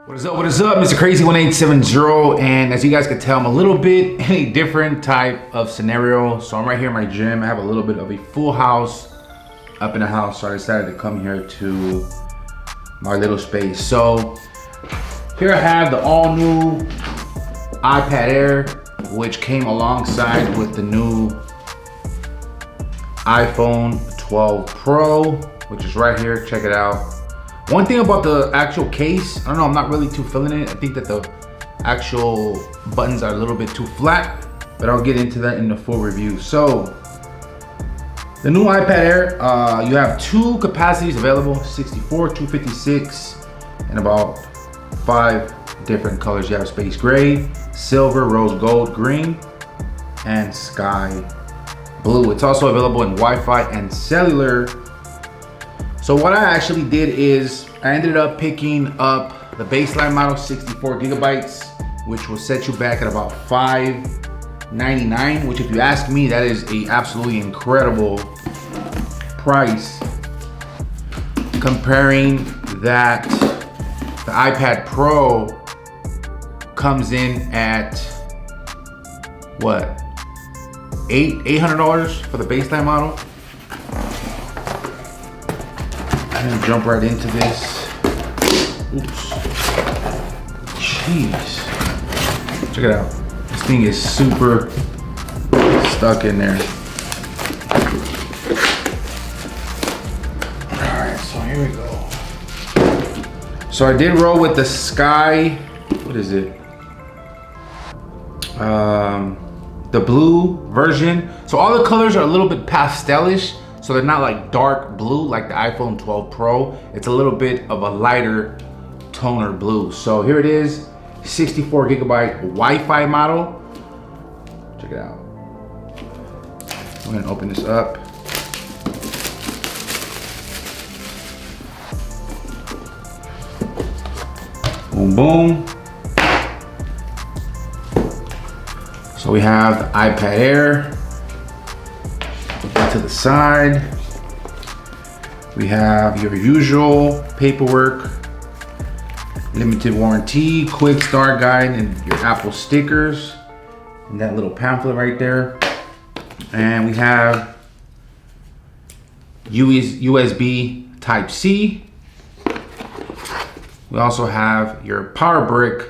What is up, Mr. Crazy 1870, and as you guys can tell, I'm a little bit in a different type of scenario. So I'm right here in my gym. I have a little bit of a full house up in the house, so I decided to come here to my little space. So here I have the all new iPad Air, which came alongside with the new iPhone 12 Pro, which is right here. Check it out. One thing about the actual case, I don't know, I'm not really too feeling it. I think that the actual buttons are a little bit too flat, but I'll get into that in the full review. So, the new iPad Air, you have two capacities available, 64, 256, and about 5 different colors. You have space gray, silver, rose gold, green, and sky blue. It's also available in Wi-Fi and cellular. So what I actually did is I ended up picking up the baseline model, 64 gigabytes, which will set you back at about $599, which if you ask me, that is a absolutely incredible price. Comparing that, the iPad Pro comes in at what? $800 for the baseline model. I'm gonna jump right into this. Oops. Jeez. Check it out. This thing is super stuck in there. Alright, so here we go. So I did roll with the Sky, what is it? The blue version. So all the colors are a little bit pastelish. So they're not like dark blue like the iPhone 12 Pro. It's a little bit of a lighter toner blue. So here it is, 64 gigabyte Wi-Fi model. Check it out. I'm gonna open this up. Boom, boom. So we have the iPad Air. To the side, we have your usual paperwork, limited warranty, quick start guide, and your Apple stickers, and that little pamphlet right there. And we have USB Type-C. We also have your power brick,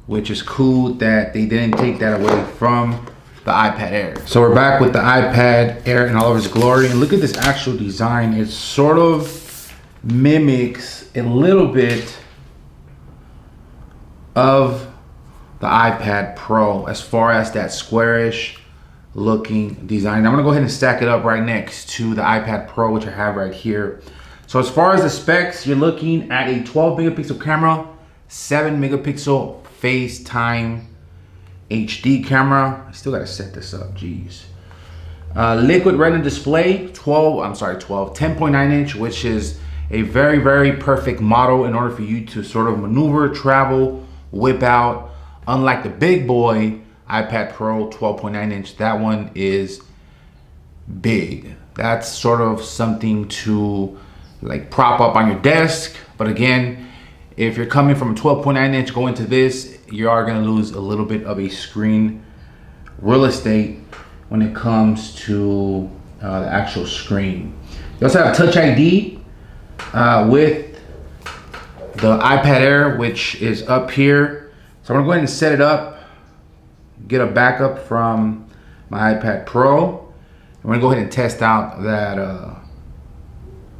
which is cool that they didn't take that away from the iPad Air. So we're back with the iPad Air in all of its glory, and look at this actual design. It sort of mimics a little bit of the iPad Pro as far as that squarish looking design. I'm gonna go ahead and stack it up right next to the iPad Pro, which I have right here. So as far as the specs, you're looking at a 12 megapixel camera, 7 megapixel FaceTime HD camera. I still gotta set this up, geez. Liquid Retina display, 10.9 inch, which is a very, very perfect model in order for you to sort of maneuver, travel, whip out. Unlike the big boy iPad Pro 12.9 inch, that one is big. That's sort of something to like prop up on your desk. But again, if you're coming from a 12.9 inch going to this, you are gonna lose a little bit of a screen real estate when it comes to the actual screen. You also have Touch ID with the iPad Air, which is up here. So I'm gonna go ahead and set it up, get a backup from my iPad Pro. I'm gonna go ahead and test out that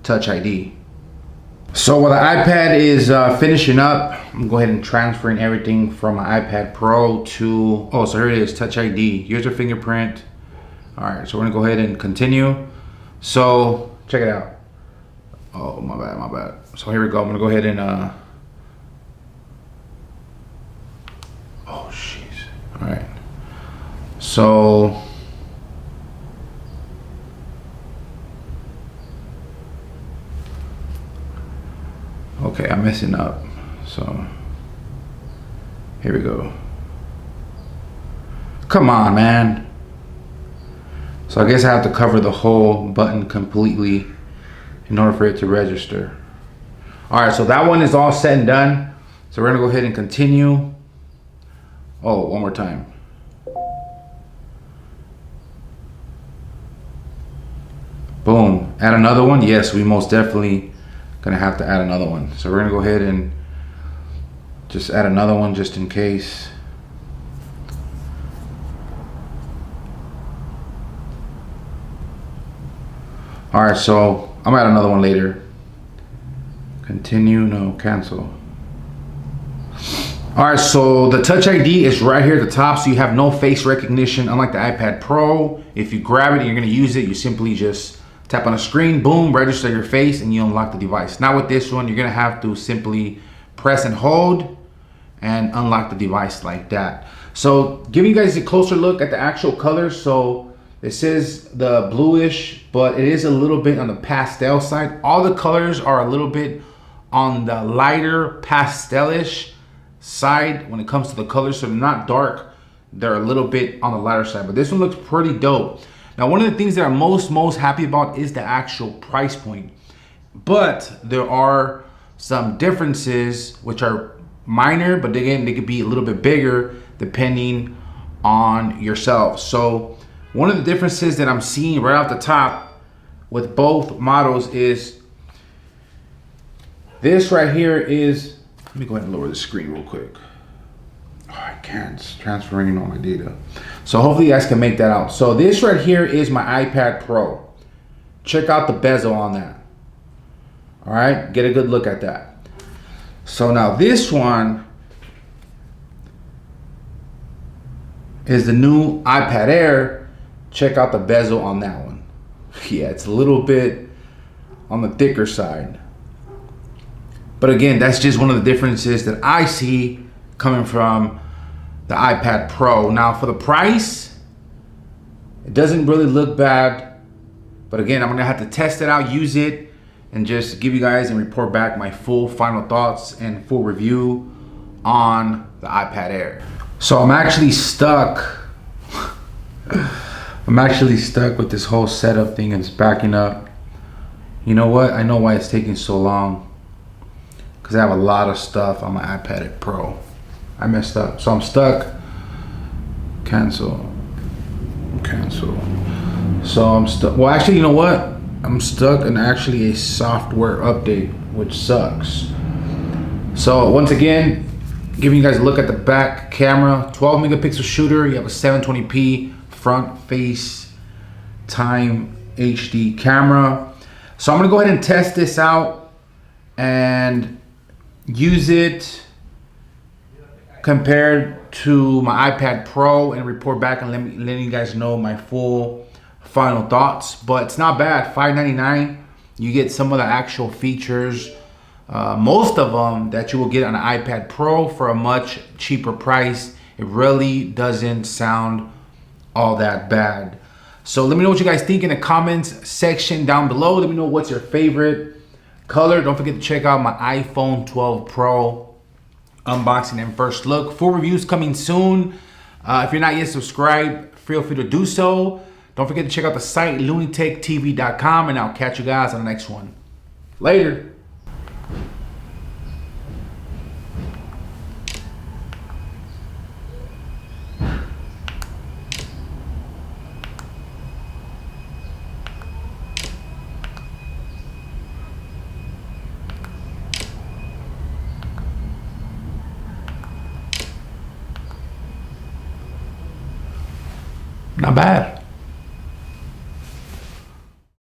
Touch ID. So while the iPad is finishing up, I'm gonna go ahead and transferring everything from my iPad Pro to, oh, so here it is, Touch ID. Here's your fingerprint. All right, so we're gonna go ahead and continue. So check it out. Oh, my bad. So here we go, I'm gonna go ahead and, oh, jeez. All right, so, okay, I'm messing up. So here we go. Come on, man. So I guess I have to cover the whole button completely in order for it to register. All right, so that one is all said and done. So we're gonna go ahead and continue. Oh, one more time. Boom, add another one. Yes, we most definitely gonna have to add another one. So we're gonna go ahead and just add another one just in case. All right, so I'm gonna add another one later. Continue, no, cancel. All right, so the Touch ID is right here at the top, so you have no face recognition, unlike the iPad Pro. If you grab it and you're gonna use it, you simply just tap on a screen, boom, register your face, and you unlock the device. Now with this one, you're gonna have to simply press and hold and unlock the device like that. So giving you guys a closer look at the actual colors. So this is the bluish, but it is a little bit on the pastel side. All the colors are a little bit on the lighter pastelish side when it comes to the colors. So they're not dark, they're a little bit on the lighter side, but this one looks pretty dope. Now, one of the things that I'm most happy about is the actual price point, but there are some differences which are minor, but again, they could be a little bit bigger depending on yourself. So one of the differences that I'm seeing right off the top with both models is this right here is, let me go ahead and lower the screen real quick. Oh, I can't, it's transferring all my data. So hopefully you guys can make that out. So this right here is my iPad Pro. Check out the bezel on that. All right, get a good look at that. So now this one is the new iPad Air. Check out the bezel on that one. Yeah, it's a little bit on the thicker side. But again, that's just one of the differences that I see coming from the iPad Pro. Now for the price, it doesn't really look bad. But again, I'm gonna have to test it out, use it, and just give you guys and report back my full final thoughts and full review on the iPad Air. So I'm actually stuck. I'm actually stuck with this whole setup thing and it's backing up. You know what? I know why it's taking so long. Because I have a lot of stuff on my iPad Pro. I messed up. So I'm stuck. Cancel. Cancel. So I'm stuck. Well, actually, you know what? I'm stuck in actually a software update, which sucks. So once again, giving you guys a look at the back camera. 12 megapixel shooter. You have a 720p front face time HD camera. So I'm gonna go ahead and test this out and use it compared to my iPad Pro and report back and letting you guys know my full final thoughts. But it's not bad. $599. You get some of the actual features, most of them that you will get on an iPad Pro for a much cheaper price. It really doesn't sound all that bad. So let me know what you guys think in the comments section down below. Let me know what's your favorite color. Don't forget to check out my iPhone 12 Pro unboxing and first look. Full reviews coming soon. If you're not yet subscribed, feel free to do so. Don't forget to check out the site lunitech.tv.com, and I'll catch you guys on the next one. Later. Not bad.